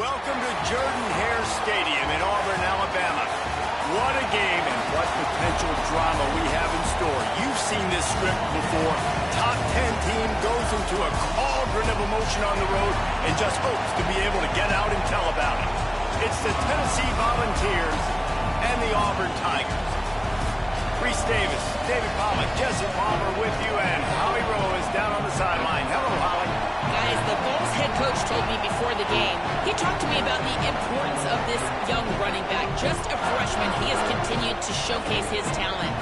Welcome to Jordan-Hare Stadium in Auburn, Alabama. What a game and what potential drama we have in store. You've seen this script before. Top 10 team goes into a cauldron of emotion on the road and just hopes to be able to get out and tell about it. It's the Tennessee Volunteers and the Auburn Tigers. Reese Davis, David Pollack, Jesse Palmer with you, and Holly Rowe is down on the sideline. Hello, Holly. Guys, the Vols head coach told me before the game, he talked to me about the importance of this young running back. Just a freshman, he has continued to showcase his talent.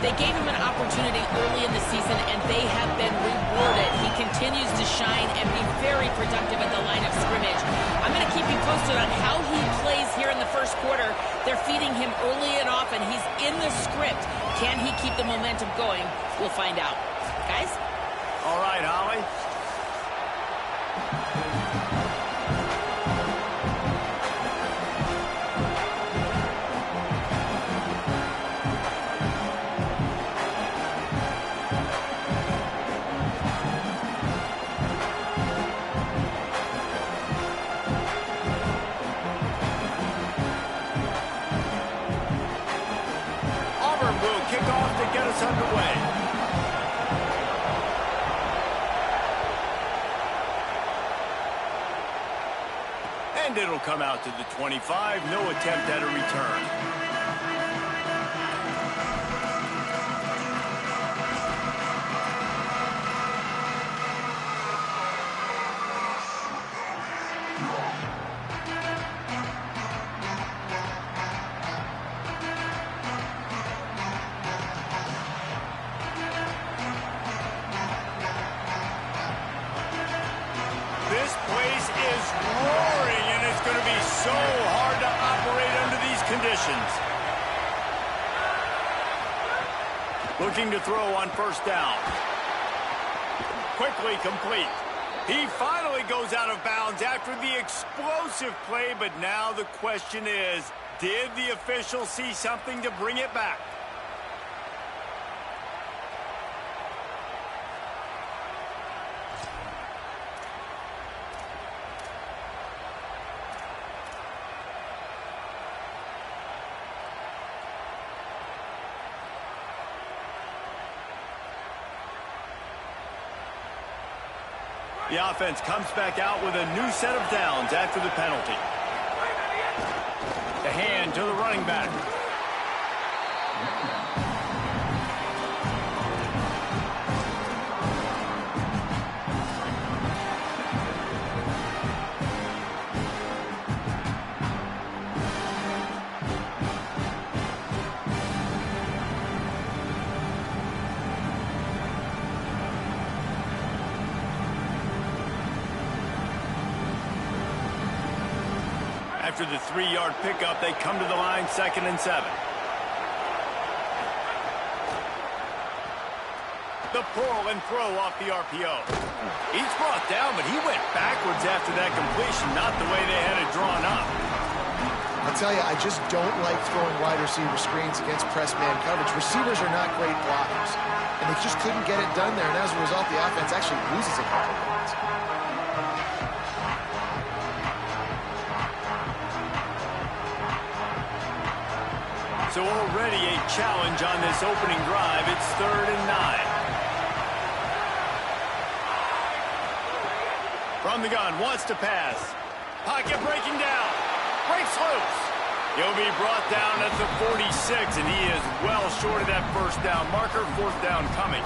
They gave him an opportunity early in the season, and they have been rewarded. He continues to shine and be very productive at the line of scrimmage. I'm going to keep you posted on how he plays here in the first quarter. They're feeding him early and often. He's in the script. Can he keep the momentum going? We'll find out. Guys? All right, Holly. Kick off to get us underway. And it'll come out to the 25. No attempt at a return. This place is roaring, and it's going to be so hard to operate under these conditions. Looking to throw on first down. Quickly complete. He finally goes out of bounds after the explosive play, but now the question is, did the official see something to bring it back? The offense comes back out with a new set of downs after the penalty. The hand to the running back. After the 3-yard pickup, they come to the line, 2nd and 7. The pull and throw off the RPO. He's brought down, but he went backwards after that completion, not the way they had it drawn up. I'll tell you, I just don't like throwing wide receiver screens against press man coverage. Receivers are not great blockers, and they just couldn't get it done there, and as a result, the offense actually loses a couple of points. So already a challenge on this opening drive. It's 3rd and 9. From the gun, wants to pass. Pocket breaking down. Breaks loose. He'll be brought down at the 46, and he is well short of that first down marker. 4th down coming.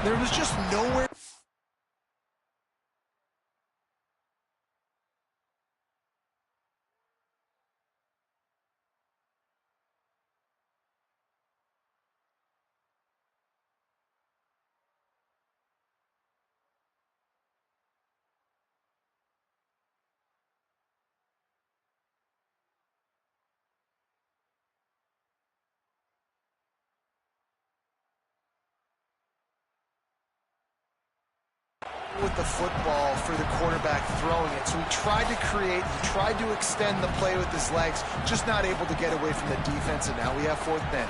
There was just nowhere. With the football for the quarterback throwing it. So he tried to create, he tried to extend the play with his legs, just not able to get away from the defense, and now we have 4th down.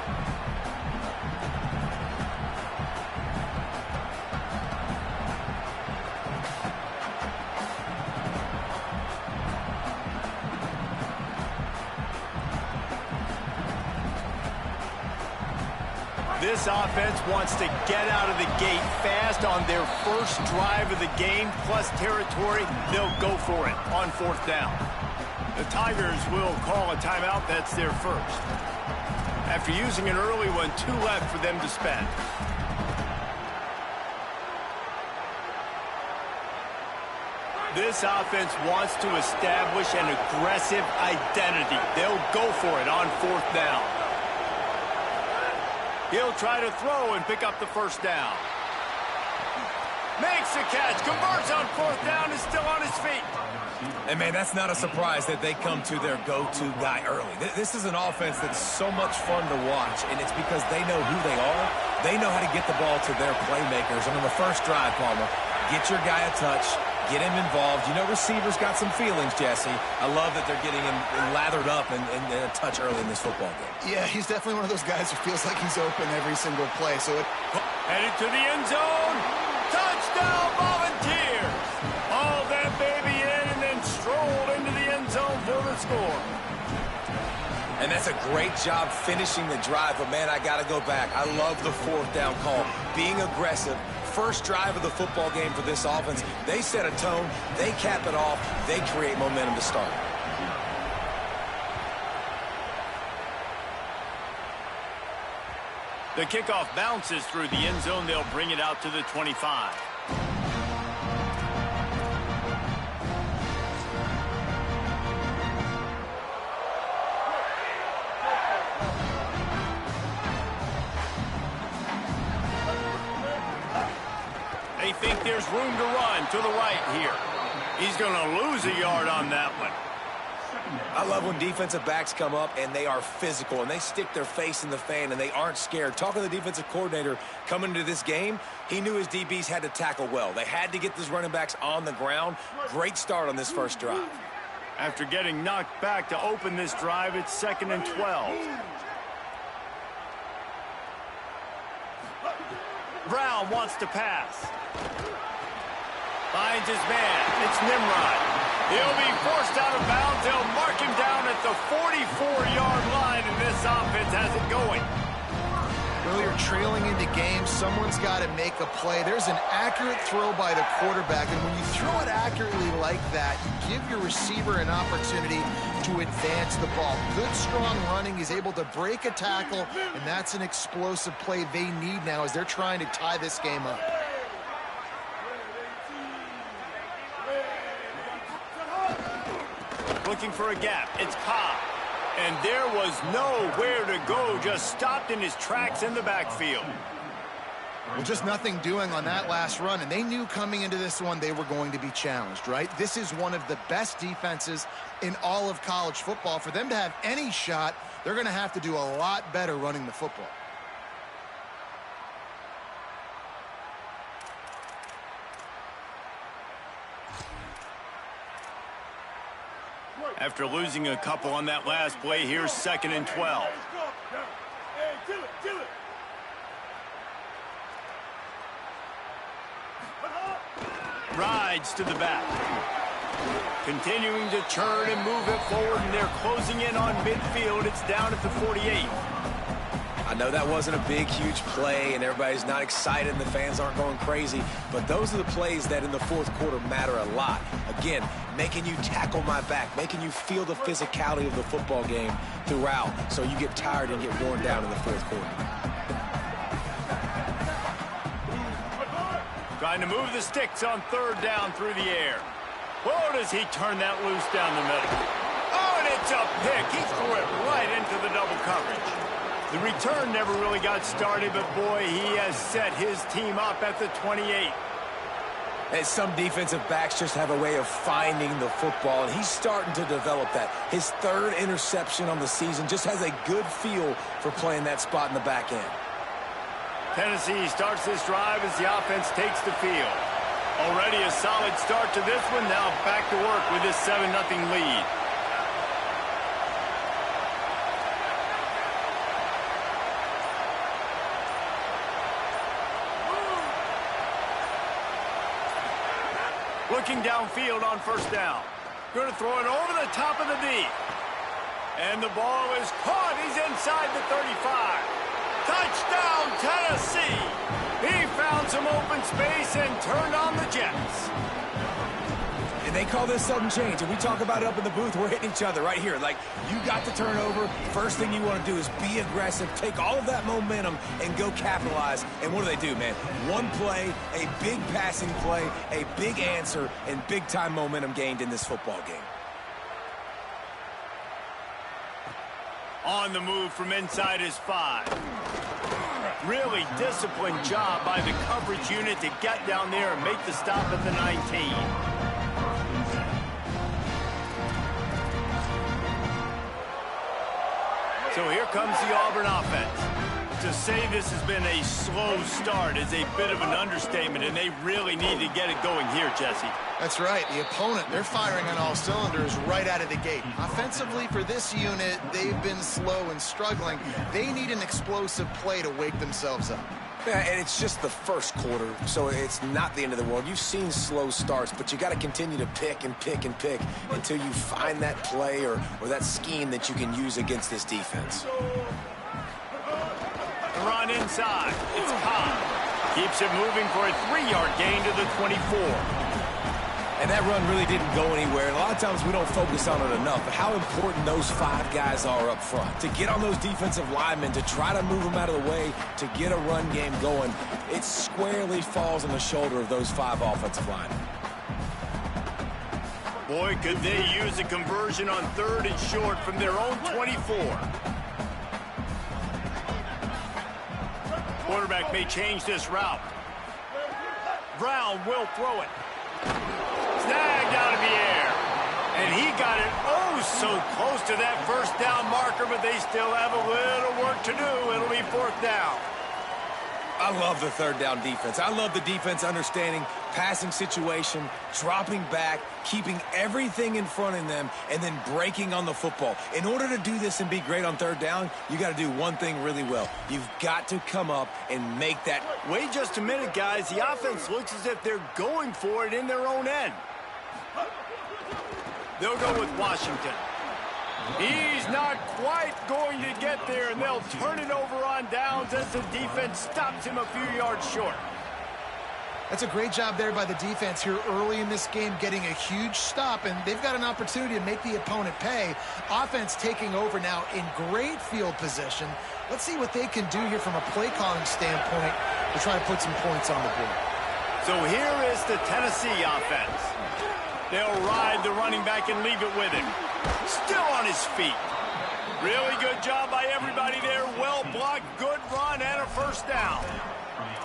This offense wants to get out of the gate fast on their first drive of the game, plus territory. They'll go for it on 4th down. The Tigers will call a timeout. That's their first. After using an early one, 2 left for them to spend. This offense wants to establish an aggressive identity. They'll go for it on 4th down. He'll try to throw and pick up the first down. Makes the catch, converts on 4th down, is still on his feet. And, man, that's not a surprise that they come to their go-to guy early. This is an offense that's so much fun to watch, and it's because they know who they are. They know how to get the ball to their playmakers. And on the first drive, Palmer, get your guy a touch, get him involved. You know receivers got some feelings, Jesse. I love that they're getting him lathered up and a touch early in this football game. Yeah, he's definitely one of those guys who feels like he's open every single play. So headed to the end zone. Touchdown, Volunteers. All that baby in and then strolled into the end zone for the score. And that's a great job finishing the drive. But, man, I got to go back. I love the 4th down call. Being aggressive. First drive of the football game for this offense. They set a tone. They cap it off. They create momentum to start. The kickoff bounces through the end zone. They'll bring it out to the 25. They think there's room to run to the right here. He's going to lose a yard on that one. I love when defensive backs come up and they are physical and they stick their face in the fan and they aren't scared. Talking to the defensive coordinator coming into this game, he knew his DBs had to tackle well. They had to get these running backs on the ground. Great start on this first drive. After getting knocked back to open this drive, it's 2nd and 12. Brown wants to pass. Finds his man. It's Nimrod. He'll be forced out of bounds. They'll mark him down at the 44-yard line, and this offense has it going. Well, you're trailing into games. Someone's got to make a play. There's an accurate throw by the quarterback, and when you throw it accurately like that, you give your receiver an opportunity to advance the ball. Good, strong running. He's able to break a tackle, and that's an explosive play they need now as they're trying to tie this game up. Looking for a gap. It's Cobb. And there was nowhere to go. Just stopped in his tracks in the backfield. Well, just nothing doing on that last run. And they knew coming into this one they were going to be challenged, right? This is one of the best defenses in all of college football. For them to have any shot, they're going to have to do a lot better running the football. After losing a couple on that last play, here's 2nd and 12. Rides to the back. Continuing to turn and move it forward, and they're closing in on midfield. It's down at the 48. I know that wasn't a big, huge play, and everybody's not excited, and the fans aren't going crazy, but those are the plays that in the fourth quarter matter a lot. Again, making you tackle my back, making you feel the physicality of the football game throughout, so you get tired and get worn down in the fourth quarter. Trying to move the sticks on 3rd down through the air. Whoa, does he turn that loose down the middle. Oh, and it's a pick. He threw it right into the double coverage. The return never really got started, but boy, he has set his team up at the 28. And some defensive backs just have a way of finding the football, and he's starting to develop that. His 3rd interception on the season just has a good feel for playing that spot in the back end. Tennessee starts this drive as the offense takes the field. Already a solid start to this one. Now back to work with this 7-0 lead. Looking downfield on 1st down. Going to throw it over the top of the D. And the ball is caught. He's inside the 35. Touchdown, Tennessee. He found some open space and turned on the Jets. And they call this sudden change, and we talk about it up in the booth. We're hitting each other right here. Like, you got the turnover. First thing you want to do is be aggressive, take all of that momentum, and go capitalize. And what do, man? One play, a big passing play, a big answer, and big-time momentum gained in this football game. On the move from inside his 5. Really disciplined job by the coverage unit to get down there and make the stop at the 19. So here comes the Auburn offense. To say this has been a slow start is a bit of an understatement, and they really need to get it going here, Jesse. That's right. The opponent, they're firing on all cylinders right out of the gate. Offensively, for this unit, they've been slow and struggling. They need an explosive play to wake themselves up. Yeah, and it's just the first quarter, so it's not the end of the world. You've seen slow starts, but you got to continue to pick and pick and pick until you find that play or that scheme that you can use against this defense. The run inside. It's Cobb. Keeps it moving for a 3-yard gain to the 24. And that run really didn't go anywhere. And a lot of times we don't focus on it enough, but how important those 5 guys are up front. To get on those defensive linemen, to try to move them out of the way, to get a run game going, it squarely falls on the shoulder of those 5 offensive linemen. Boy, could they use a conversion on 3rd and short from their own 24. Quarterback may change this route. Brown will throw it. Snagged out of the air. And he got it so close to that first down marker, but they still have a little work to do. It'll be 4th down. I love the 3rd down defense. I love the defense understanding passing situation, dropping back, keeping everything in front of them, and then breaking on the football. In order to do this and be great on 3rd down, you got to do one thing really well. You've got to come up and make that. Wait just a minute, guys. The offense looks as if they're going for it in their own end. They'll go with Washington. He's not quite going to get there, and they'll turn it over on downs as the defense stops him a few yards short. That's a great job there by the defense here early in this game, getting a huge stop, and they've got an opportunity to make the opponent pay. Offense taking over now in great field position. Let's see what they can do here from a play calling standpoint to try to put some points on the board. So here is the Tennessee offense. They'll ride the running back and leave it with him. Still on his feet. Really good job by everybody there. Well blocked, good run, and a 1st down.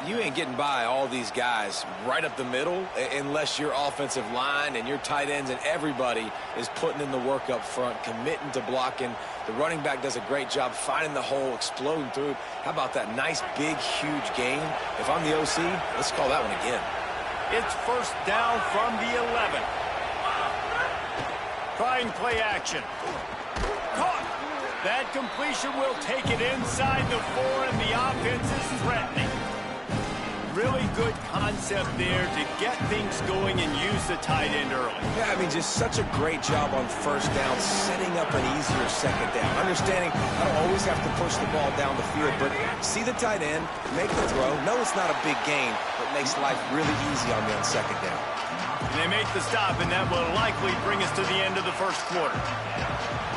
You ain't getting by all these guys right up the middle unless your offensive line and your tight ends and everybody is putting in the work up front, committing to blocking. The running back does a great job finding the hole, exploding through. How about that nice, big, huge gain? If I'm the OC, let's call that one again. It's 1st down from the 11. Trying play action. Caught. That completion will take it inside the 4, and the offense is threatening. Really good concept there to get things going and use the tight end early. Yeah, I mean, just such a great job on 1st down, setting up an easier 2nd down. Understanding I don't always have to push the ball down the field, but see the tight end, make the throw. No, it's not a big gain, but makes life really easy on me on 2nd down. And they make the stop, and that will likely bring us to the end of the 1st quarter.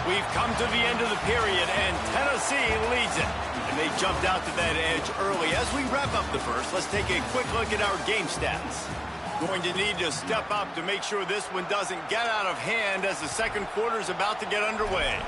We've come to the end of the period, and Tennessee leads it. And they jumped out to that edge early. As we wrap up the 1st, let's take a quick look at our game stats. Going to need to step up to make sure this one doesn't get out of hand as the 2nd quarter is about to get underway.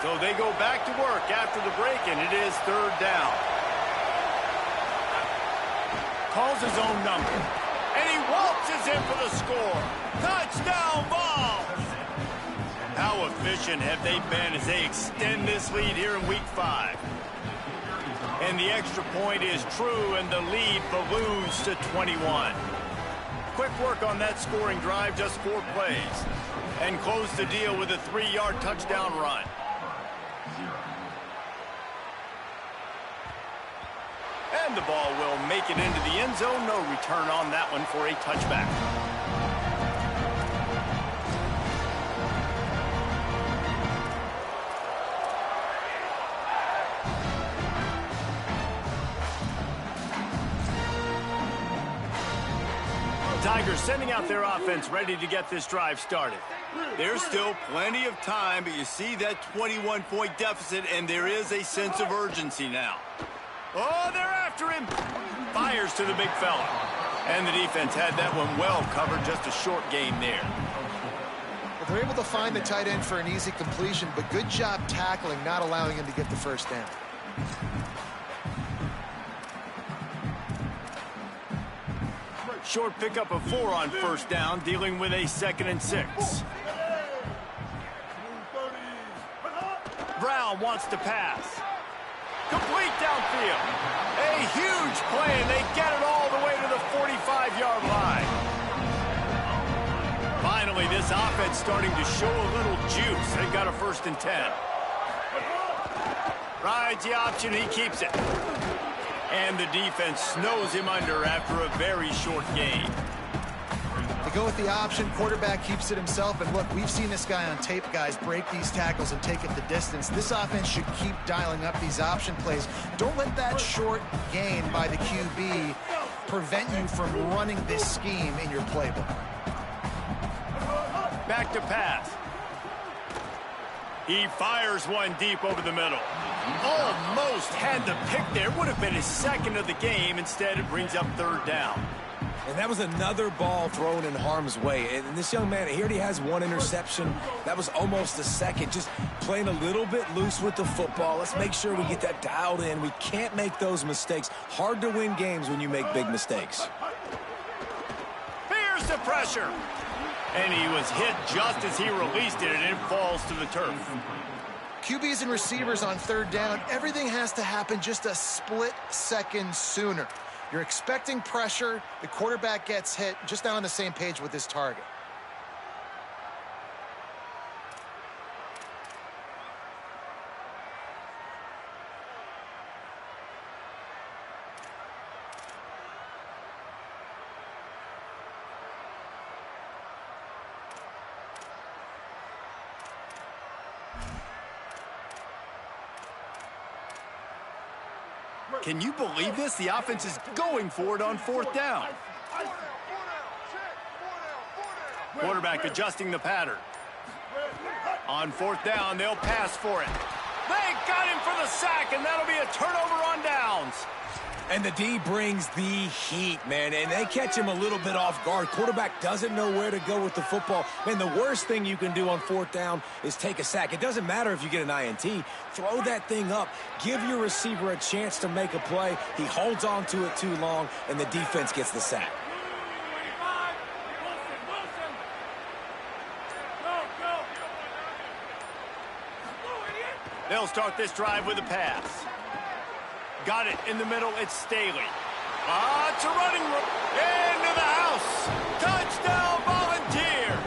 So they go back to work after the break, and it is 3rd down. Calls his own number. And he waltzes in for the score. Touchdown ball! How efficient have they been as they extend this lead here in Week 5? And the extra point is true, and the lead balloons to 21. Quick work on that scoring drive, just 4 plays. and close the deal with a 3-yard touchdown run. And the ball will make it into the end zone. No return on that one for a touchback. Tigers sending out their offense, ready to get this drive started. There's still plenty of time, but you see that 21-point deficit, and there is a sense of urgency now. Oh, they're after him. Fires to the big fella. And the defense had that one well covered, just a short gain there. Well, they're able to find the tight end for an easy completion, but good job tackling, not allowing him to get the first down. Short pickup of 4 on first down, dealing with a 2nd and 6. Brown wants to pass. Complete downfield. A huge play, and they get it all the way to the 45-yard line. Finally, this offense starting to show a little juice. They've got a 1st and 10. Rides the option, he keeps it. And the defense snows him under after a very short gain. They go with the option. Quarterback keeps it himself. And look, we've seen this guy on tape, guys, break these tackles and take it the distance. This offense should keep dialing up these option plays. Don't let that short gain by the QB prevent you from running this scheme in your playbook. Back to pass. He fires one deep over the middle. Almost had the pick there. Would have been his 2nd of the game. Instead, it brings up 3rd down. And that was another ball thrown in harm's way. And this young man, he already has 1 interception. That was almost a 2nd. Just playing a little bit loose with the football. Let's make sure we get that dialed in. We can't make those mistakes. Hard to win games when you make big mistakes. Here's the pressure. And he was hit just as he released it, and it falls to the turf. QBs and receivers on 3rd down, everything has to happen just a split second sooner. You're expecting pressure, the quarterback gets hit, just not on the same page with his target. Can you believe this? The offense is going for it on 4th down. Quarterback adjusting the pattern. On 4th down, they'll pass for it. They got him for the sack, and that'll be a turnover on downs. And the D brings the heat, man, and they catch him a little bit off guard. Quarterback doesn't know where to go with the football. Man, the worst thing you can do on 4th down is take a sack. It doesn't matter if you get an INT. Throw that thing up. Give your receiver a chance to make a play. He holds on to it too long, and the defense gets the sack. They'll start this drive with a pass. Got it in the middle. It's Staley. It's a running into the house. Touchdown, Volunteers.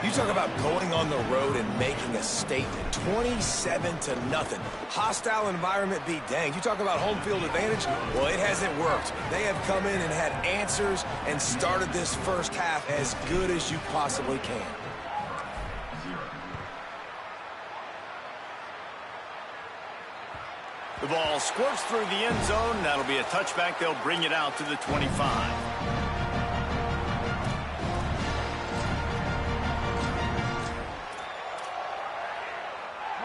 You talk about going on the road and making a statement. 27-0. Hostile environment be danged. You talk about home field advantage. Well, it hasn't worked. They have come in and had answers and started this first half as good as you possibly can. The ball squirts through the end zone. That'll be a touchback. They'll bring it out to the 25.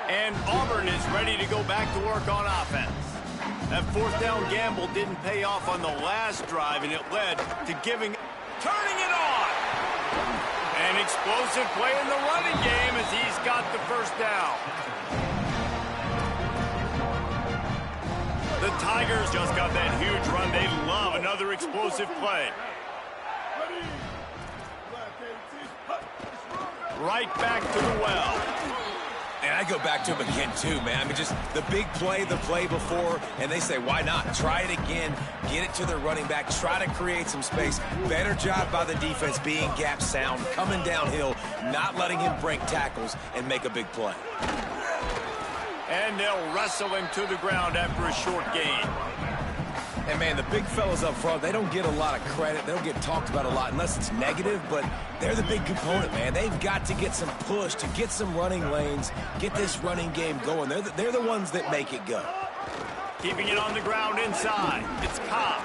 And Auburn is ready to go back to work on offense. That 4th down gamble didn't pay off on the last drive, and it led to turning it on. An explosive play in the running game as he's got the first down. The Tigers just got that huge run. They love another explosive play. Right back to the well. And I go back to him again, too, man. I mean, just the big play, the play before, and they say, why not? Try it again, get it to their running back, try to create some space. Better job by the defense being gap sound, coming downhill, not letting him break tackles and make a big play. And they'll wrestle him to the ground after a short gain. And, man, the big fellas up front, they don't get a lot of credit. They don't get talked about a lot unless it's negative, but they're the big component, man. They've got to get some push, to get some running lanes, get this running game going. They're the ones that make it go. Keeping it on the ground inside. It's Cobb.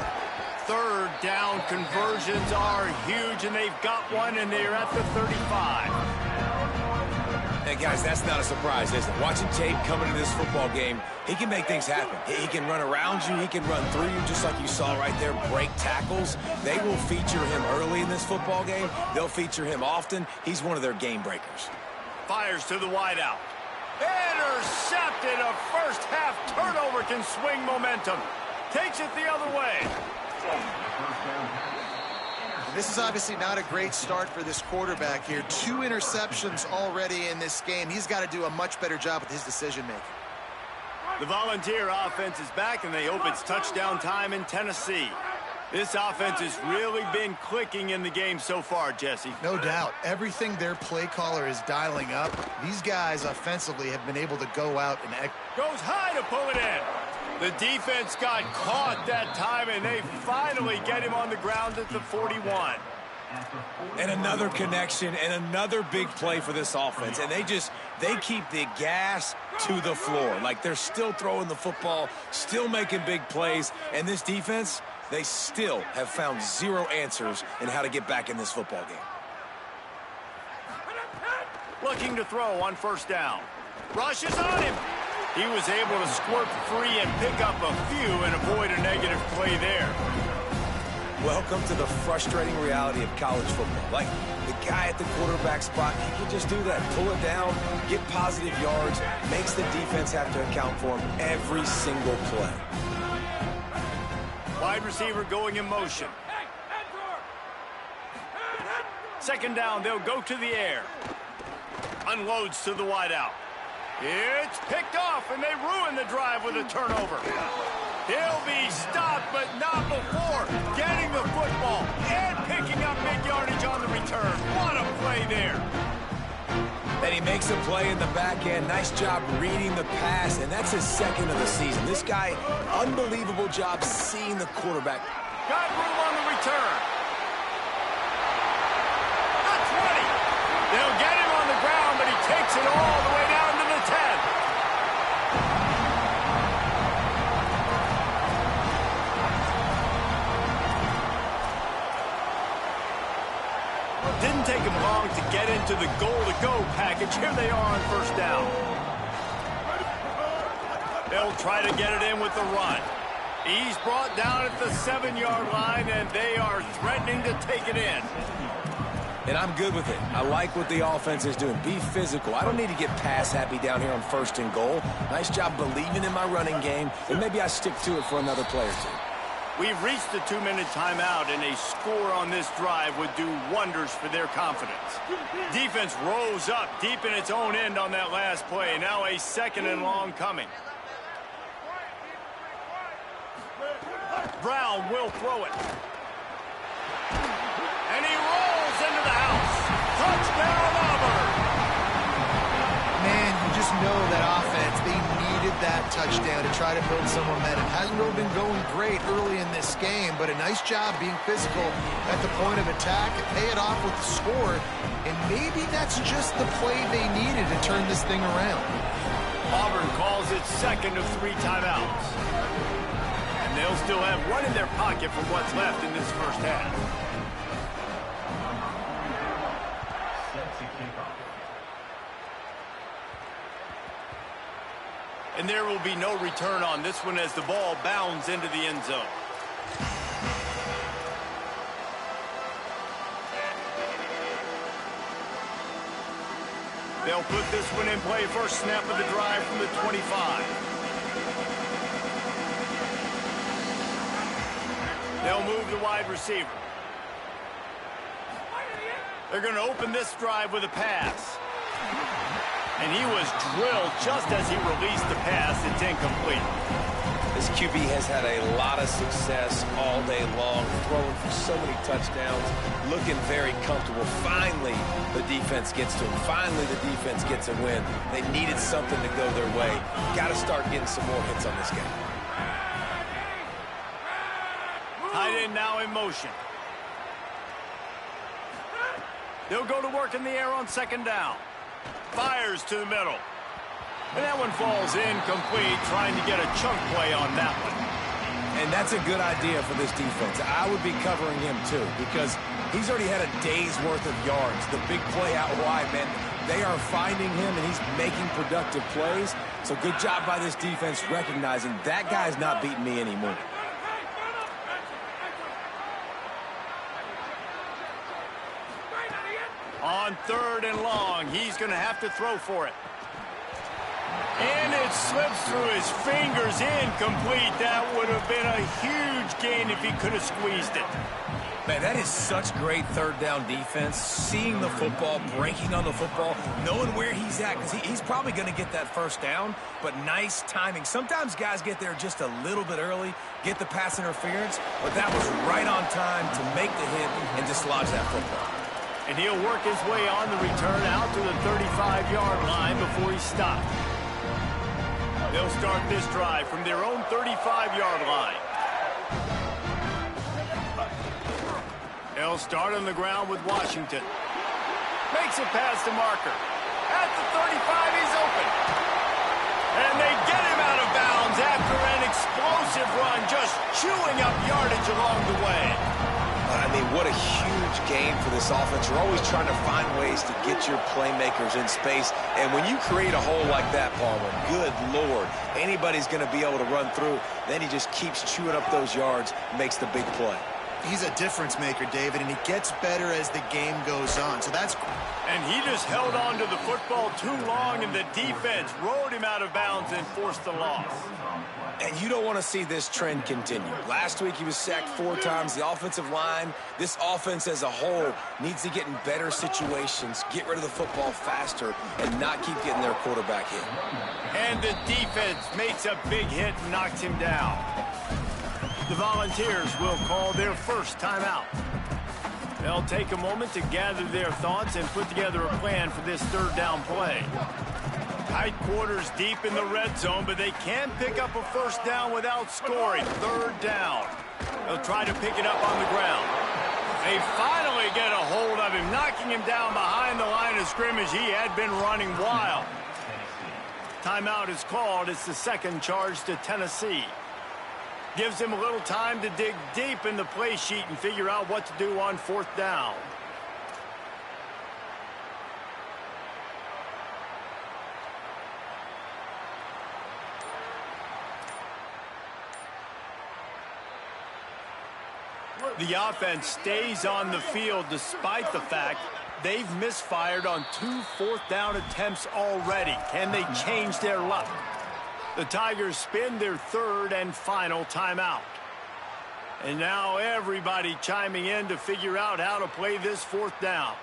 Third down conversions are huge, and they've got one, and they're at the 35. Hey, guys, that's not a surprise, is it? Watching tape coming into this football game, he can make things happen. He can run around you. He can run through you, just like you saw right there, break tackles. They will feature him early in this football game. They'll feature him often. He's one of their game breakers. Fires to the wideout. Intercepted. A first-half turnover can swing momentum. Takes it the other way. This is obviously not a great start for this quarterback here. 2 interceptions already in this game. He's got to do a much better job with his decision-making. The Volunteer offense is back, and they hope it's touchdown time in Tennessee. This offense has really been clicking in the game so far, Jesse. No doubt. Everything their play caller is dialing up, these guys offensively have been able to go out and... Goes high to pull it in. The defense got caught that time, and they finally get him on the ground at the 41. And another connection and another big play for this offense. And they keep the gas to the floor. Like they're still throwing the football, still making big plays. And this defense, they still have found 0 answers in how to get back in this football game. Looking to throw on first down. Rushes on him. He was able to squirt free and pick up a few and avoid a negative play there. Welcome to the frustrating reality of college football. Like, the guy at the quarterback spot, he can just do that. Pull it down, get positive yards, makes the defense have to account for him every single play. Wide receiver going in motion. Second down, they'll go to the air. Unloads to the wideout. It's picked off, and they ruin the drive with a turnover. He'll be stopped, but not before getting the football and picking up big yardage on the return. What a play there. And he makes a play in the back end. Nice job reading the pass, and that's his second of the season. This guy, unbelievable job seeing the quarterback. Got room on the return. Not 20. They'll get him on the ground, but he takes it all the way down to the 10. Didn't take him long to get into the goal-to-go package. Here they are on first down. They'll try to get it in with the run. He's brought down at the 7-yard line, and they are threatening to take it in. And I'm good with it. I like what the offense is doing. Be physical. I don't need to get pass happy down here on first and goal. Nice job believing in my running game, and maybe I stick to it for another play or two. We've reached the 2-minute timeout, and a score on this drive would do wonders for their confidence. Defense rose up deep in its own end on that last play. Now a second and long coming. Brown will throw it. And he rolls into the house. Touchdown, Auburn! Man, you just know that offense, they needed that touchdown to try to build some momentum. Hasn't really been going great early in this game, but a nice job being physical at the point of attack and pay it off with the score. And maybe that's just the play they needed to turn this thing around. Auburn calls it second of 3 timeouts. And they'll still have one in their pocket for what's left in this first half. And there will be no return on this one as the ball bounds into the end zone. They'll put this one in play. First snap of the drive from the 25. They'll move the wide receiver. They're going to open this drive with a pass. And and he was drilled just as he released the pass. It's incomplete. This QB has had a lot of success all day long, throwing for so many touchdowns, looking very comfortable. Finally, the defense gets to him. Finally, the defense gets a win. They needed something to go their way. Got to start getting some more hits on this guy. Tight end now in motion. They'll go to work in the air on second down. Fires to the middle. And that one falls incomplete, trying to get a chunk play on that one. And that's a good idea for this defense. I would be covering him too, because he's already had a day's worth of yards. The big play out wide, man, they are finding him, and he's making productive plays. So good job by this defense recognizing that guy's not beating me anymore. On third and long, he's going to have to throw for it. And it slips through his fingers, incomplete. That would have been a huge gain if he could have squeezed it. Man, that is such great third down defense. Seeing the football, breaking on the football, knowing where he's at, because he's probably going to get that first down, but nice timing. Sometimes guys get there just a little bit early, get the pass interference, but that was right on time to make the hit and dislodge that football. And he'll work his way on the return out to the 35-yard line before he stopped. They'll start this drive from their own 35-yard line. They'll start on the ground with Washington. Makes it past the marker. At the 35, he's open. And they get him out of bounds after an explosive run, just chewing up yardage along the way. I mean, what a huge game for this offense. You're always trying to find ways to get your playmakers in space. And when you create a hole like that, Palmer, good Lord, anybody's going to be able to run through. Then he just keeps chewing up those yards, makes the big play. He's a difference maker, David, and he gets better as the game goes on. So that's... And he just held on to the football too long, and the defense rode him out of bounds and forced the loss. And you don't want to see this trend continue. Last week he was sacked 4 times. The offensive line, this offense as a whole, needs to get in better situations, get rid of the football faster, and not keep getting their quarterback hit. And the defense makes a big hit and knocks him down. The Volunteers will call their first timeout. They'll take a moment to gather their thoughts and put together a plan for this third down play. Tight quarters deep in the red zone, but they can't pick up a first down without scoring. Third down. They'll try to pick it up on the ground. They finally get a hold of him, knocking him down behind the line of scrimmage. He had been running wild. Timeout is called. It's the second charge to Tennessee. Gives him a little time to dig deep in the play sheet and figure out what to do on fourth down. The offense stays on the field despite the fact they've misfired on 2 fourth-down attempts already. Can they change their luck? The Tigers spin their third and final timeout. And now everybody chiming in to figure out how to play this fourth down.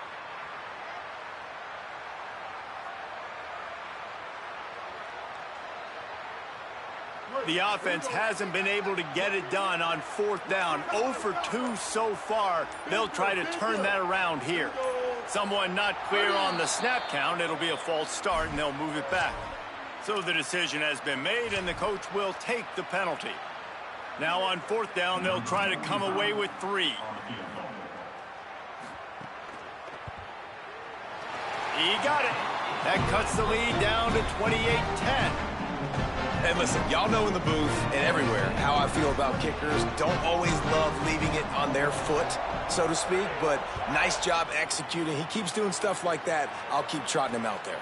The offense hasn't been able to get it done on fourth down. 0 for 2 so far. They'll try to turn that around here. Someone not clear on the snap count. It'll be a false start, and they'll move it back. So the decision has been made, and the coach will take the penalty. Now on fourth down, they'll try to come away with 3. He got it. That cuts the lead down to 28-10. And listen, y'all know in the booth and everywhere how I feel about kickers. Don't always love leaving it on their foot, so to speak, but nice job executing. He keeps doing stuff like that. I'll keep trotting him out there.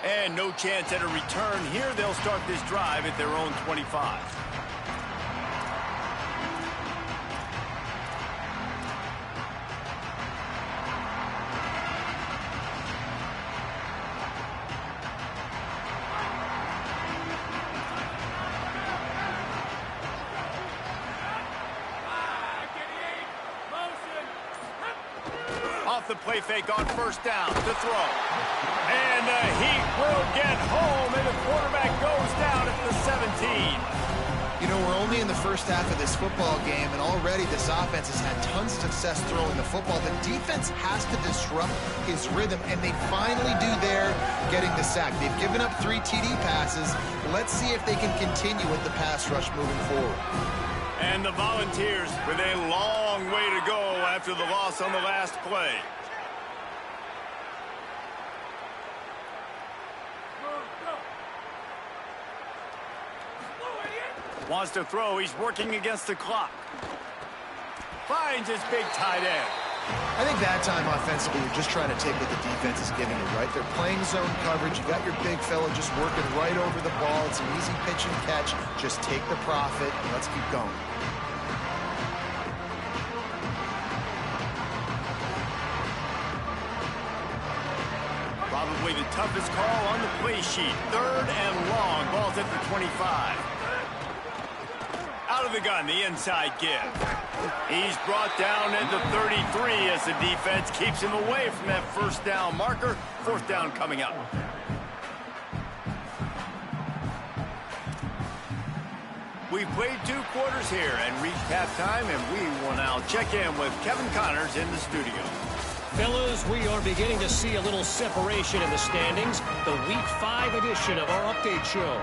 And no chance at a return here. They'll start this drive at their own 25. Off the play fake on first down to throw. And the heat will will get home, and the quarterback goes down at the 17. You know, we're only in the first half of this football game, and already this offense has had tons of success throwing the football. The defense has to disrupt his rhythm, and they finally do there, getting the sack. They've given up 3 TD passes. Let's see if they can continue with the pass rush moving forward. And the Volunteers with a long way to go after the loss on the last play. Wants to throw. He's working against the clock. Finds his big tight end. I think that time offensively, you're just trying to take what the defense is giving you, right? They're playing zone coverage. You got your big fella just working right over the ball. It's an easy pitch and catch. Just take the profit, and let's keep going. Probably the toughest call on the play sheet. 3rd and long. Ball's at the 25. Out of the gun, the inside give. He's brought down at the 33 as the defense keeps him away from that first down marker. 4th down coming up. We've played 2 quarters here and reached halftime, and we will now check in with Kevin Connors in the studio. Fellas, we are beginning to see a little separation in the standings. The Week 5 edition of our update show.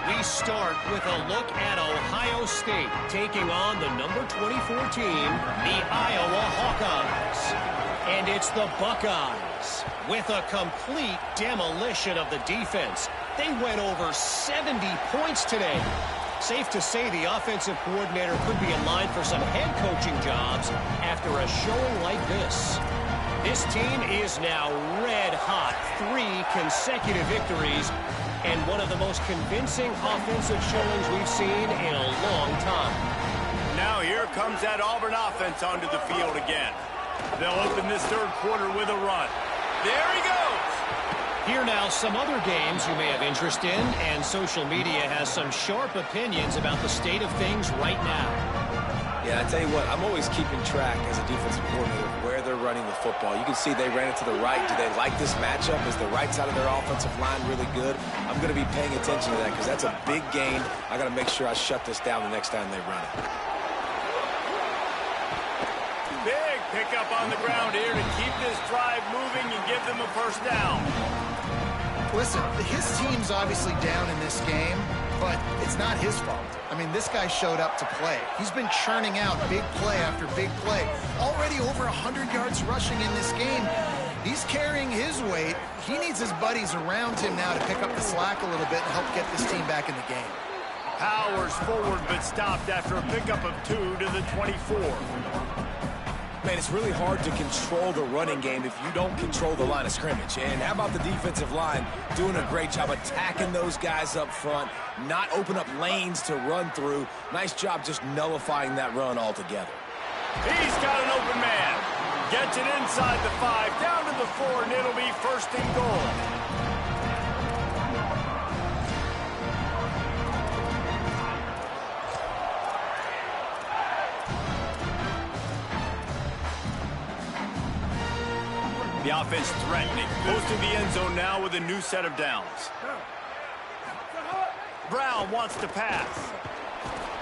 We start with a look at Ohio State taking on the number 24 team, the Iowa Hawkeyes. And it's the Buckeyes with a complete demolition of the defense. They went over 70 points today. Safe to say the offensive coordinator could be in line for some head coaching jobs after a showing like this. This team is now red hot. 3 consecutive victories and one of the most convincing offensive showings we've seen in a long time. Now here comes that Auburn offense onto the field again. They'll open this 3rd quarter with a run. There he goes. Here now some other games you may have interest in, and social media has some sharp opinions about the state of things right now. Yeah, I tell you what, I'm always keeping track as a defensive coordinator of where they're running the football. You can see they ran it to the right. Do they like this matchup? Is the right side of their offensive line really good? I'm going to be paying attention to that because that's a big gain. I got to make sure I shut this down the next time they run it. Big pickup on the ground here to keep this drive moving and give them a 1st down. Listen, his team's obviously down in this game, but it's not his fault. I mean, this guy showed up to play. He's been churning out big play after big play. Already over 100 yards rushing in this game. He's carrying his weight. He needs his buddies around him now to pick up the slack a little bit and help get this team back in the game. Powers forward but stopped after a pickup of 2 to the 24. Man, it's really hard to control the running game if you don't control the line of scrimmage. And how about the defensive line doing a great job attacking those guys up front, not open up lanes to run through. Nice job just nullifying that run altogether. He's got an open man. Gets it inside the 5, down to the 4, and it'll be 1st and goal. The offense threatening. Goes to the end zone now with a new set of downs. Brown wants to pass.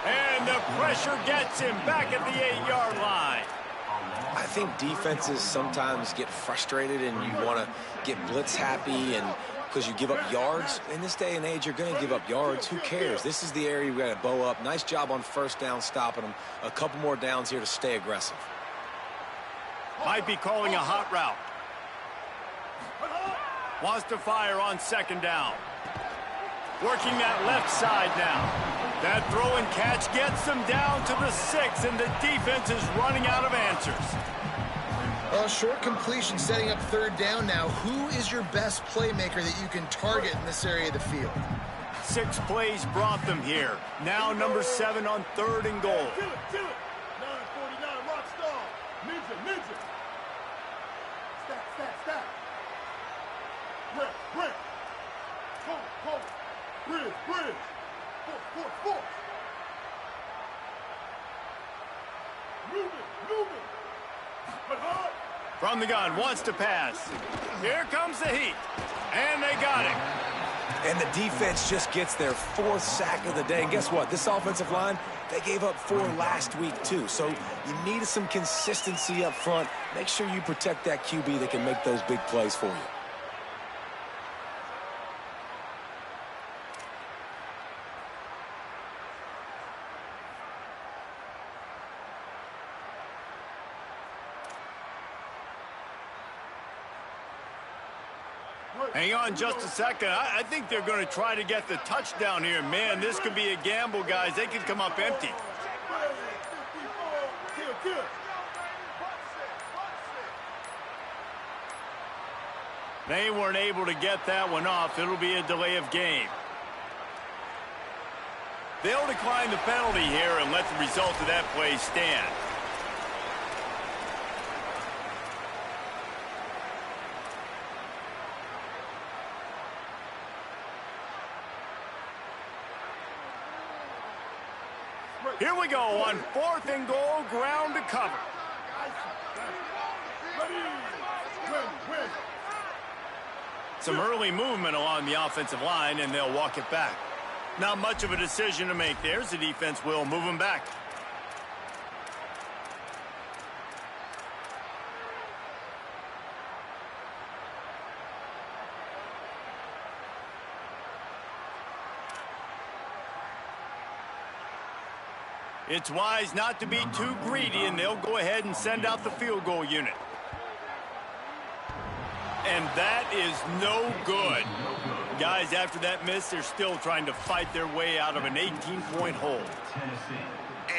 And the pressure gets him back at the 8-yard line. I think defenses sometimes get frustrated and you want to get blitz happy and because you give up yards. In this day and age, you're going to give up yards. Who cares? This is the area we got to bow up. Nice job on 1st down stopping them. A couple more downs here to stay aggressive. Might be calling a hot route. Wants to fire on 2nd down. Working that left side now. That throw and catch gets them down to the 6, and the defense is running out of answers. Short completion setting up 3rd down now. Who is your best playmaker that you can target in this area of the field? 6 plays brought them here. Now number 7 on 3rd and goal. Kill it, kill it. 949, rock star. Ninja, ninja. Stack. Break. Hold. Bridge. Force. Moving. From the gun, wants to pass. Here comes the heat. And they got him. And the defense just gets their 4th sack of the day. And guess what? This offensive line, they gave up 4 last week too. So you need some consistency up front. Make sure you protect that QB that can make those big plays for you. Hang on just a second. I think they're going to try to get the touchdown here. Man, this could be a gamble, guys. They could come up empty. They weren't able to get that one off. It'll be a delay of game. They'll decline the penalty here and let the result of that play stand. Here we go on 4th and goal, ground to cover. Some early movement along the offensive line, and they'll walk it back. Not much of a decision to make there, as the defense will move them back. It's wise not to be too greedy, and they'll go ahead and send out the field goal unit. And that is no good. Guys, after that miss, they're still trying to fight their way out of an 18-point hole.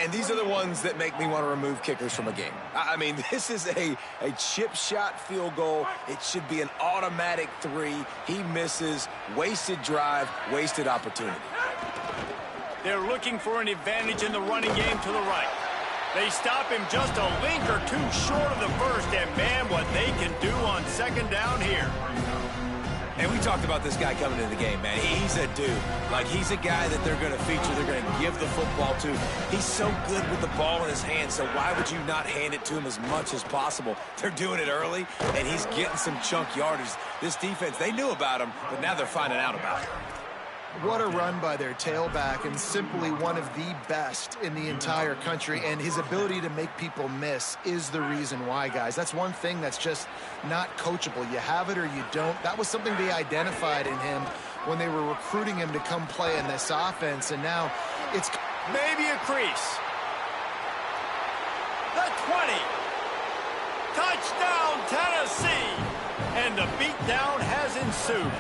And these are the ones that make me want to remove kickers from a game. I mean, this is a chip shot field goal. It should be an automatic 3. He misses. Wasted drive, wasted opportunity. They're looking for an advantage in the running game to the right. They stop him just a link or two short of the first, and man, what they can do on 2nd down here. And we talked about this guy coming into the game, man. He's a dude. Like, he's a guy that they're going to feature, they're going to give the football to. He's so good with the ball in his hands, so why would you not hand it to him as much as possible? They're doing it early, and he's getting some chunk yardage. This defense, they knew about him, but now they're finding out about him. What a run by their tailback, and simply one of the best in the entire country, and his ability to make people miss is the reason why, guys. That's one thing that's just not coachable. You have it or you don't. That was something they identified in him when they were recruiting him to come play in this offense, and now it's maybe a crease. The 20. Touchdown, Tennessee. And the beatdown has ensued.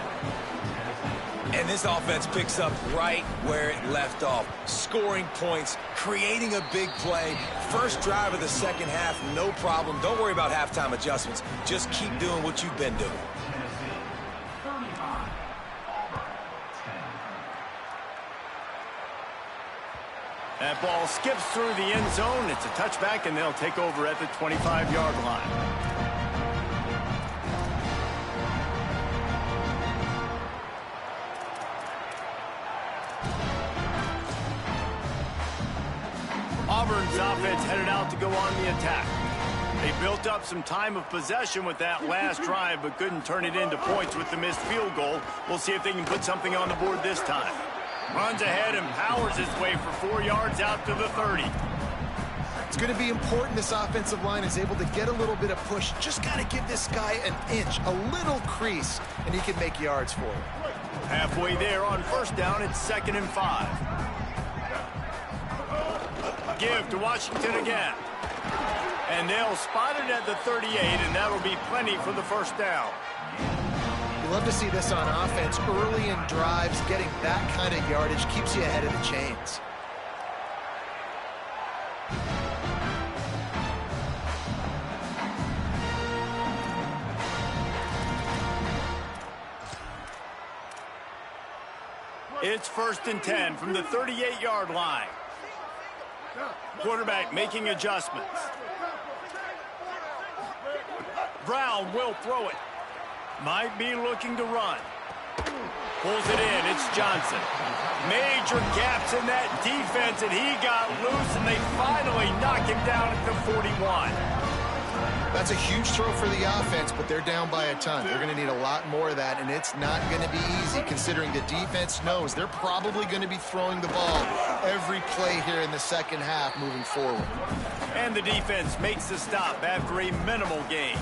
And this offense picks up right where it left off. Scoring points, creating a big play. First drive of the 2nd half, no problem. Don't worry about halftime adjustments. Just keep doing what you've been doing. That ball skips through the end zone. It's a touchback, and they'll take over at the 25-yard line. Auburn's offense headed out to go on the attack. They built up some time of possession with that last drive, but couldn't turn it into points with the missed field goal. We'll see if they can put something on the board this time. Runs ahead and powers his way for 4 yards out to the 30. It's going to be important this offensive line is able to get a little bit of push. Just got to give this guy an inch, a little crease, and he can make yards for it. Halfway there on 1st down, it's 2nd and 5. Give to Washington again. And they'll spot it at the 38, and that'll be plenty for the 1st down. You love to see this on offense. Early in drives, getting that kind of yardage keeps you ahead of the chains. It's 1st and 10 from the 38-yard line. Quarterback making adjustments. Brown will throw it. Might be looking to run. Pulls it in. It's Johnson. Major gaps in that defense, and he got loose, and they finally knock him down at the 41. That's a huge throw for the offense, but they're down by a ton. They're going to need a lot more of that, and it's not going to be easy considering the defense knows they're probably going to be throwing the ball every play here in the second half moving forward. And the defense makes the stop after a minimal gain.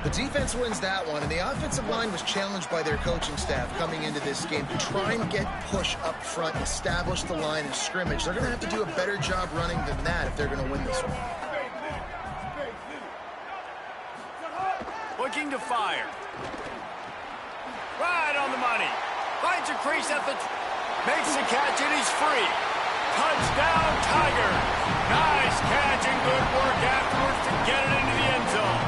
The defense wins that one, and the offensive line was challenged by their coaching staff coming into this game to try and get push up front and establish the line of scrimmage. They're going to have to do a better job running than that if they're going to win this one. Looking to fire. Right on the money. Finds a crease at the... Makes the catch, and he's free. Touchdown, Tiger. Nice catch and good work afterwards to get it into the end zone.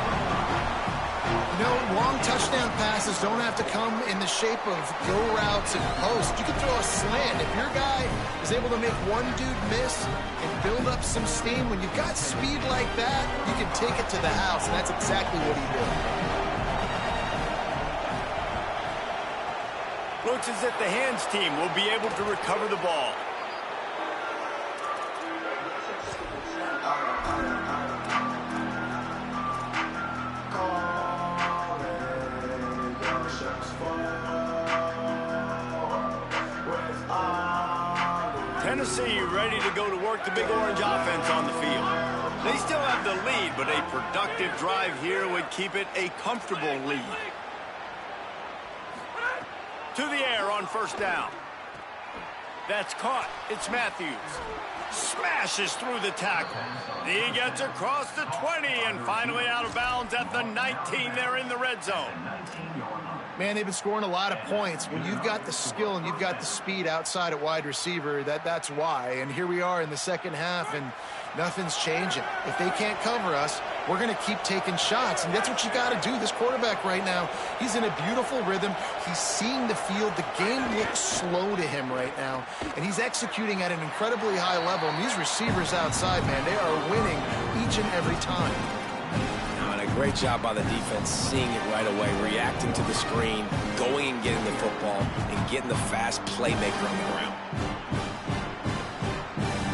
You know, long touchdown passes don't have to come in the shape of go routes and posts. You can throw a slant. If your guy is able to make one dude miss and build up some steam, when you've got speed like that, you can take it to the house, and that's exactly what he did. Looks as if the hands team will be able to recover the ball. Tennessee ready to go to work the Big Orange offense on the field. They still have the lead, but a productive drive here would keep it a comfortable lead. To the air on first down. That's caught. It's Matthews. Smashes through the tackle. He gets across the 20 and finally out of bounds at the 19 there in the red zone. Man, they've been scoring a lot of points. When you've got the skill and you've got the speed outside at wide receiver, that's why. And here we are in the second half, and nothing's changing. If they can't cover us, we're going to keep taking shots, and that's what you got to do. This quarterback right now, he's in a beautiful rhythm. He's seeing the field. The game looks slow to him right now, and he's executing at an incredibly high level. And these receivers outside, man, they are winning each and every time. And a great job by the defense, seeing it right away, reacting to the screen, going and getting the football, and getting the fast playmaker on the ground.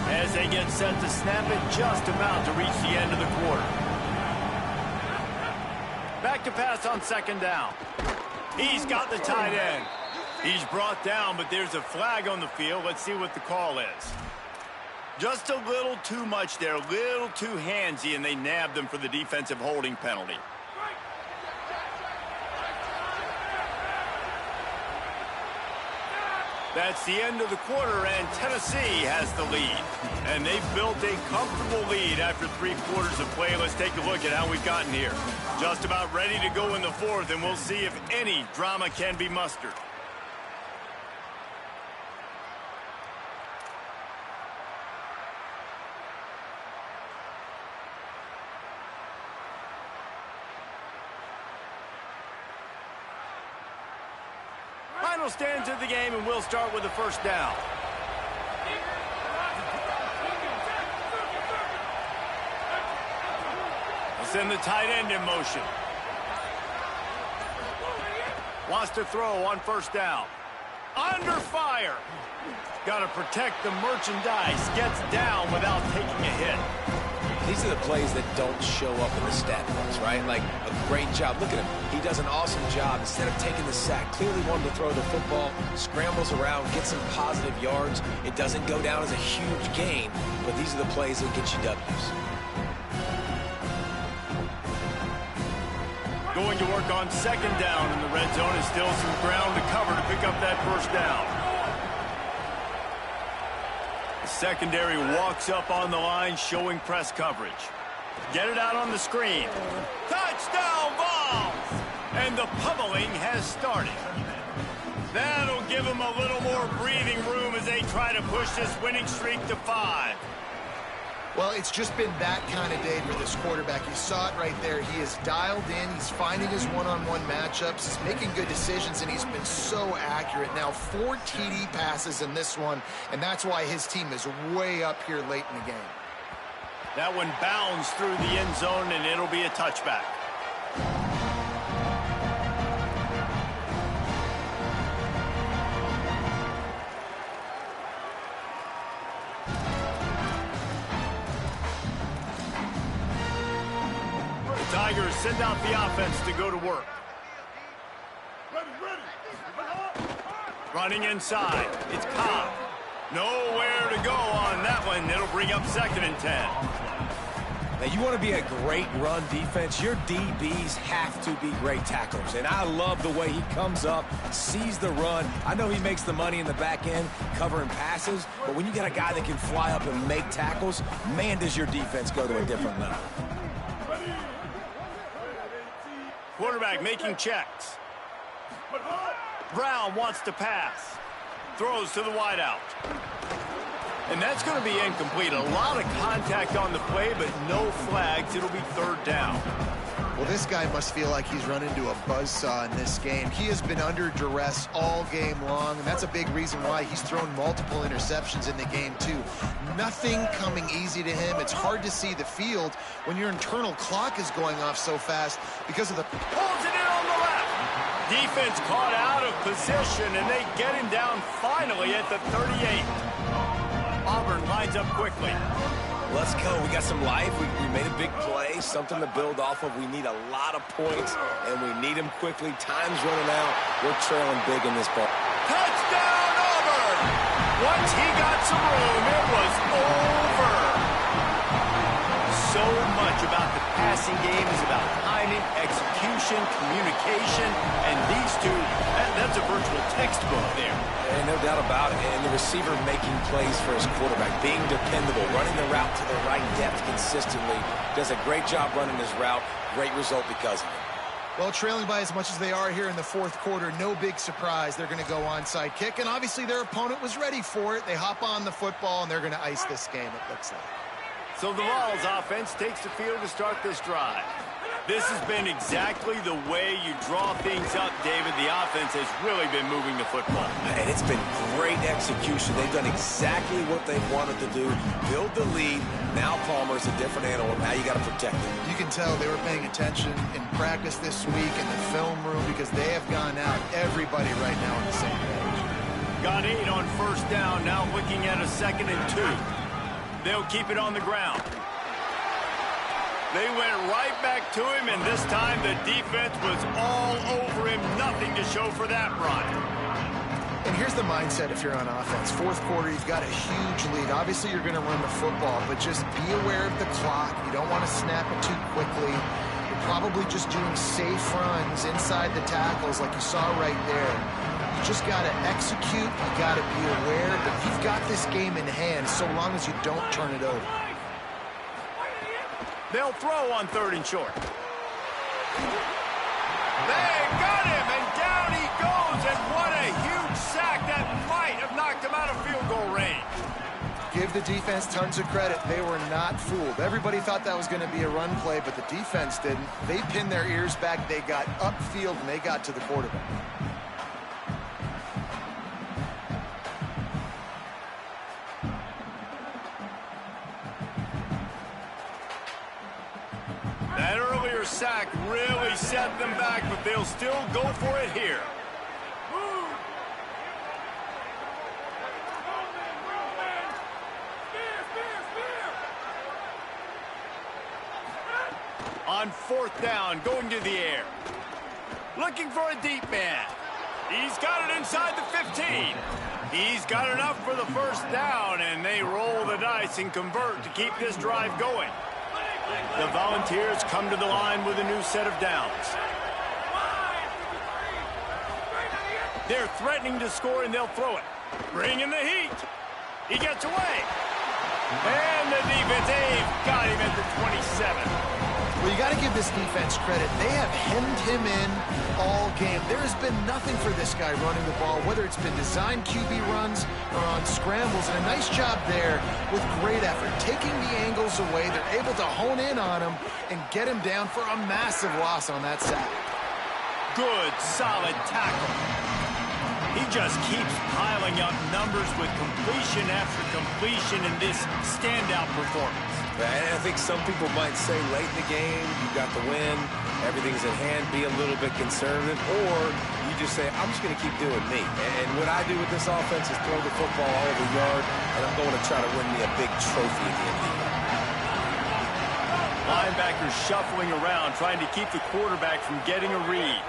As they get set to snap it, just about to reach the end of the quarter. Back to pass on second down. He's got the tight end. He's brought down, but there's a flag on the field. Let's see what the call is. Just a little too much there, a little too handsy, and they nabbed them for the defensive holding penalty. That's the end of the quarter, and Tennessee has the lead. And they've built a comfortable lead after 3 quarters of play. Let's take a look at how we've gotten here. Just about ready to go in the fourth, and we'll see if any drama can be mustered. Final stands of the game, and we'll start with the first down. We'll send the tight end in motion. Wants to throw on first down. Under fire. Got to protect the merchandise. Gets down without taking a hit. These are the plays that don't show up in the stat books, right? Like a great job. Look at him. He does an awesome job. Instead of taking the sack, clearly wanted to throw the football, scrambles around, gets some positive yards. It doesn't go down as a huge gain, but these are the plays that get you W's. Going to work on second down in the red zone, and still some ground to cover to pick up that first down. The secondary walks up on the line, showing press coverage. Get it out on the screen. Touchdown, Vols! And the pummeling has started. That'll give them a little more breathing room as they try to push this winning streak to 5. Well, it's just been that kind of day for this quarterback. You saw it right there. He is dialed in. He's finding his one-on-one matchups. He's making good decisions, and he's been so accurate. Now, 4 TD passes in this one, and that's why his team is way up here late in the game. That one bounds through the end zone, and it'll be a touchback. send out the offense to go to work. Ready, ready. Running inside. It's Cobb. Nowhere to go on that one. It'll bring up 2nd and 10. Now, you want to be a great run defense, your DBs have to be great tacklers. And I love the way he comes up, sees the run. I know he makes the money in the back end covering passes, but when you got a guy that can fly up and make tackles, man, does your defense go to a different level. Quarterback making checks. Brown wants to pass. Throws to the wideout. And that's going to be incomplete. A lot of contact on the play, but no flags. It'll be 3rd down. Well, this guy must feel like he's run into a buzzsaw in this game. He has been under duress all game long, and that's a big reason why he's thrown multiple interceptions in the game, too. Nothing coming easy to him. It's hard to see the field when your internal clock is going off so fast because of the... Pulls it in on the left. Defense caught out of position, and they get him down finally at the 38. Auburn lines up quickly. Let's go. We got some life. We made a big play, something to build off of. We need a lot of points, and we need them quickly. Time's running out. We're trailing big in this ball. Touchdown, Auburn! Once he got some room, it was over. So much about the passing game is about timing, execution, communication, and these two, that's a virtual textbook there. And no doubt about it. And the receiver making plays for his quarterback, being dependable, running the route to the right depth consistently. Does a great job running his route. Great result because of it. Well, trailing by as much as they are here in the 4th quarter, no big surprise. They're going to go onside kick, and obviously their opponent was ready for it. They hop on the football, and they're going to ice this game, it looks like. So the Vols offense takes the field to start this drive. This has been exactly the way you draw things up, David. The offense has really been moving the football. And it's been great execution. They've done exactly what they wanted to do. Build the lead. Now Palmer's a different animal. Now you got to protect him. You can tell they were paying attention in practice this week in the film room because they have gone out, everybody right now on the same page. Got 8 on 1st down. Now looking at a 2nd and 2. They'll keep it on the ground. They went right back to him, and this time the defense was all over him. Nothing to show for that run. And here's the mindset if you're on offense. 4th quarter, you've got a huge lead. Obviously, you're going to run the football, but just be aware of the clock. You don't want to snap it too quickly. You're probably just doing safe runs inside the tackles like you saw right there. You just got to execute. You got to be aware, but you've got this game in hand so long as you don't turn it over. They'll throw on 3rd and short. They got him, and down he goes, and what a huge sack that might have knocked him out of field goal range. Give the defense tons of credit. They were not fooled. Everybody thought that was going to be a run play, but the defense didn't. They pinned their ears back. They got upfield, and they got to the quarterback. That earlier sack really set them back, but they'll still go for it here. On 4th down, going to the air. Looking for a deep man. He's got it inside the 15. He's got enough for the 1st down, and they roll the dice and convert to keep this drive going. The Volunteers come to the line with a new set of downs. They're threatening to score, and they'll throw it. Bring in the heat. He gets away. And the defense, they've got him at the 27. Well, you got to give this defense credit. They have hemmed him in all game. There has been nothing for this guy running the ball, whether it's been designed QB runs or on scrambles. And a nice job there with great effort. Taking the angles away, they're able to hone in on him and get him down for a massive loss on that sack. Good, solid tackle. He just keeps piling up numbers with completion after completion in this standout performance. And I think some people might say late in the game, you got the win, everything's in hand, be a little bit conservative, or you just say, I'm just going to keep doing me. And what I do with this offense is throw the football all over the yard, and I'm going to try to win me a big trophy at the end of the year. Linebackers shuffling around, trying to keep the quarterback from getting a read.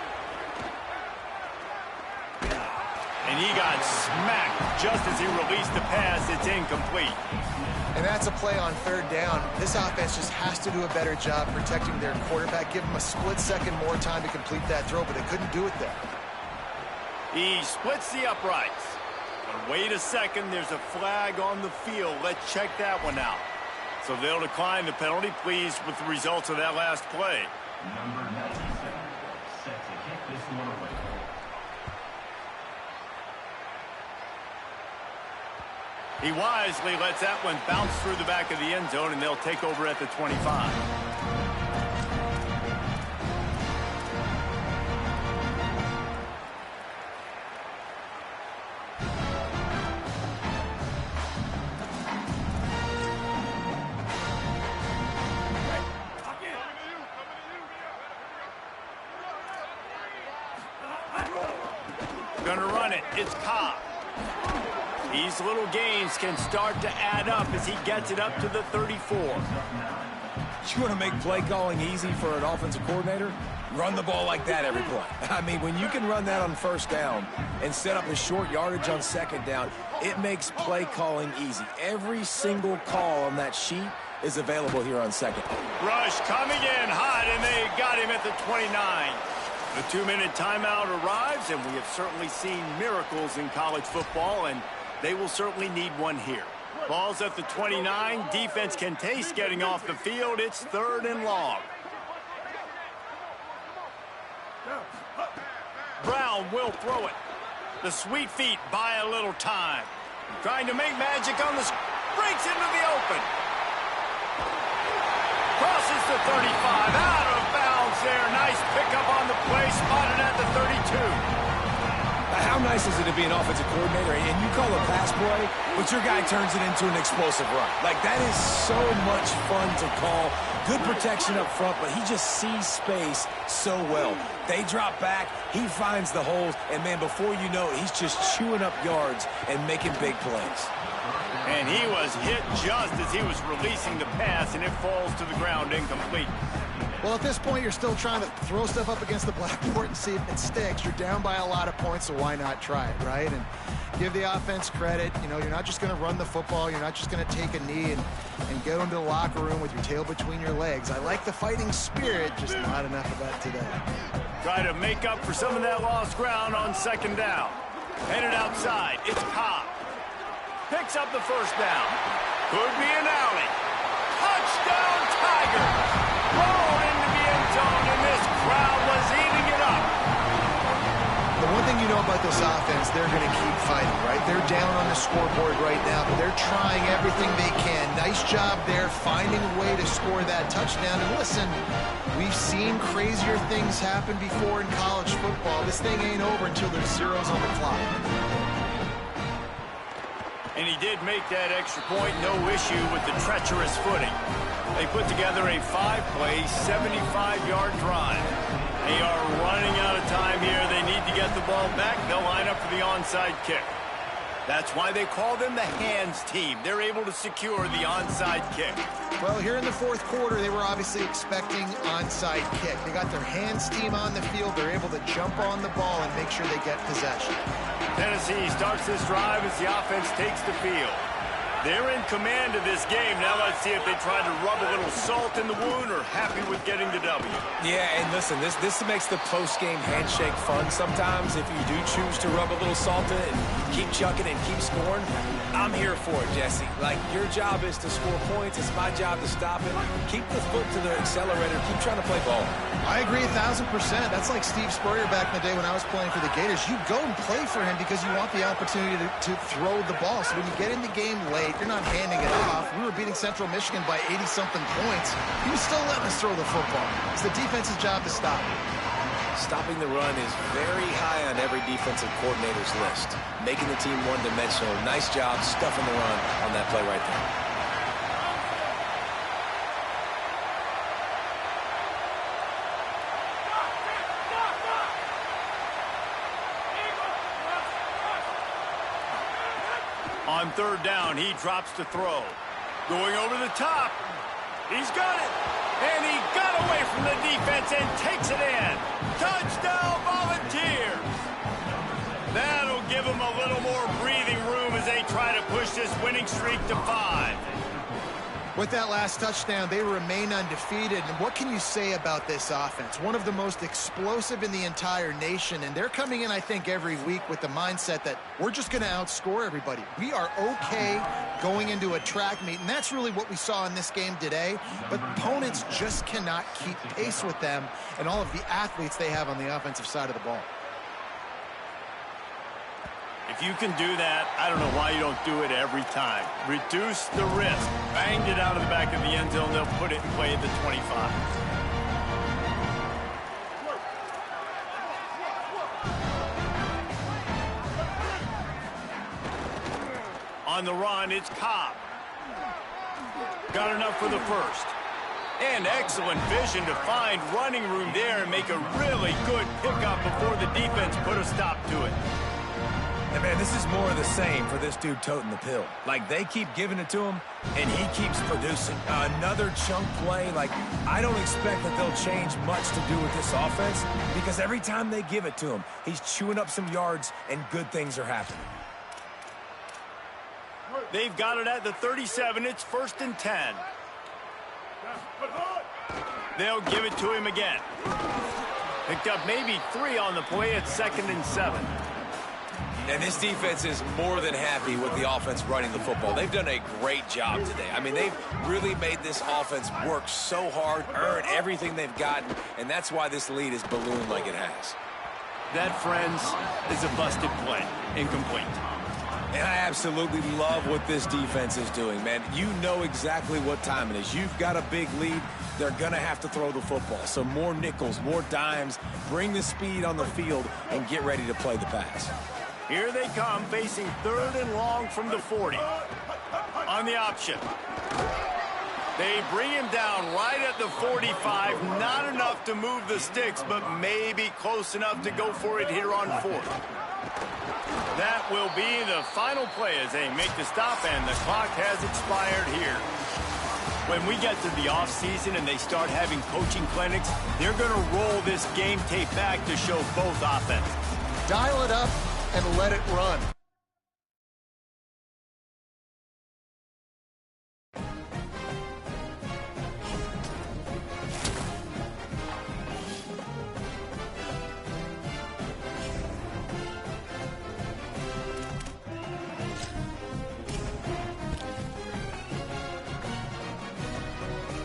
And he got smacked just as he released the pass. It's incomplete. And that's a play on third down. This offense just has to do a better job protecting their quarterback. Give him a split second more time to complete that throw, but they couldn't do it there. He splits the uprights. But wait a second, there's a flag on the field. Let's check that one out. So they'll decline the penalty. Pleased with the results of that last play. Number 97, set to kick this one away. He wisely lets that one bounce through the back of the end zone, and they'll take over at the 25. Gonna run it. It's Cobb. These little gains can start to add up as he gets it up to the 34. You want to make play calling easy for an offensive coordinator? Run the ball like that every play. I mean, when you can run that on first down and set up a short yardage on second down, it makes play calling easy. Every single call on that sheet is available here on second. Rush coming in hot, and they got him at the 29. The 2-minute timeout arrives, and we have certainly seen miracles in college football, and they will certainly need one here. Ball's at the 29. Defense can taste getting off the field. It's 3rd and long. Brown will throw it. The sweet feet buy a little time. Trying to make magic on the... breaks into the open. Crosses the 35. Out of bounds there. Nice pickup on the play. Spotted at the 32. How nice is it to be an offensive coordinator and you call a pass play, but your guy turns it into an explosive run? Like, that is so much fun to call. Good protection up front, but he just sees space so well. They drop back, he finds the holes, and, man, before you know it, he's just chewing up yards and making big plays. And he was hit just as he was releasing the pass, and it falls to the ground incomplete. Well, at this point, you're still trying to throw stuff up against the blackboard and see if it sticks. You're down by a lot of points, so why not try it, right? And give the offense credit. You know, you're not just going to run the football. You're not just going to take a knee and go into the locker room with your tail between your legs. I like the fighting spirit, just not enough of that today. Try to make up for some of that lost ground on second down. Headed outside. It's Cobb. Picks up the first down. Could be an alley. Touchdown, Tigers! Roll into the end zone, and this crowd was eating it up. The one thing you know about this offense, they're going to keep fighting, right? They're down on the scoreboard right now, but they're trying everything they can. Nice job there, finding a way to score that touchdown. And listen, we've seen crazier things happen before in college football. This thing ain't over until there's zeros on the clock. And he did make that extra point, no issue with the treacherous footing. They put together a 5-play, 75-yard drive. They are running out of time here. They need to get the ball back. They'll line up for the onside kick. That's why they call them the hands team. They're able to secure the onside kick. Well, here in the fourth quarter, they were obviously expecting onside kick. They got their hands team on the field. They're able to jump on the ball and make sure they get possession. Tennessee starts this drive as the offense takes the field. They're in command of this game. Now let's see if they try to rub a little salt in the wound or happy with getting the W. Yeah, and listen, this makes the post-game handshake fun sometimes. If you do choose to rub a little salt in it and keep chucking and keep scoring, I'm here for it, Jesse. Like, your job is to score points. It's my job to stop it. Keep the foot to the accelerator. Keep trying to play ball. I agree 1,000%. That's like Steve Spurrier back in the day when I was playing for the Gators. You go and play for him because you want the opportunity to throw the ball. So when you get in the game late, you're not handing it off. We were beating Central Michigan by 80-something points. He was still letting us throw the football. It's the defense's job to stop it. Stopping the run is very high on every defensive coordinator's list. Making the team one-dimensional. Nice job stuffing the run on that play right there. On third down, he drops to throw. Going over the top. He's got it. And he got away from the defense and takes it in. Touchdown, Volunteers. That'll give them a little more breathing room as they try to push this winning streak to 5. With that last touchdown, they remain undefeated. And what can you say about this offense? One of the most explosive in the entire nation. And they're coming in, I think, every week with the mindset that we're just going to outscore everybody. We are okay going into a track meet. And that's really what we saw in this game today. But opponents just cannot keep pace with them and all of the athletes they have on the offensive side of the ball. If you can do that, I don't know why you don't do it every time. Reduce the risk. Banged it out of the back of the end zone. They'll put it in play at the 25. On the run, it's Cobb. Got enough for the first. And excellent vision to find running room there and make a really good pickup before the defense put a stop to it. And man, this is more of the same for this dude toting the pill. Like, they keep giving it to him, and he keeps producing. Another chunk play. Like, I don't expect that they'll change much to do with this offense because every time they give it to him, he's chewing up some yards, and good things are happening. They've got it at the 37. It's 1st and 10. They'll give it to him again. Picked up maybe 3 on the play at 2nd and 7. And this defense is more than happy with the offense running the football. They've done a great job today. I mean, they've really made this offense work so hard, earn everything they've gotten, and that's why this lead is ballooned like it has. That, friends, is a busted play. Incomplete. And I absolutely love what this defense is doing, man. You know exactly what time it is. You've got a big lead. They're going to have to throw the football. So more nickels, more dimes, bring the speed on the field, and get ready to play the pass. Here they come, facing 3rd and long from the 40. On the option. They bring him down right at the 45. Not enough to move the sticks, but maybe close enough to go for it here on 4th. That will be the final play as they make the stop, and the clock has expired here. When we get to the offseason and they start having coaching clinics, they're going to roll this game tape back to show both offenses. Dial it up and let it run.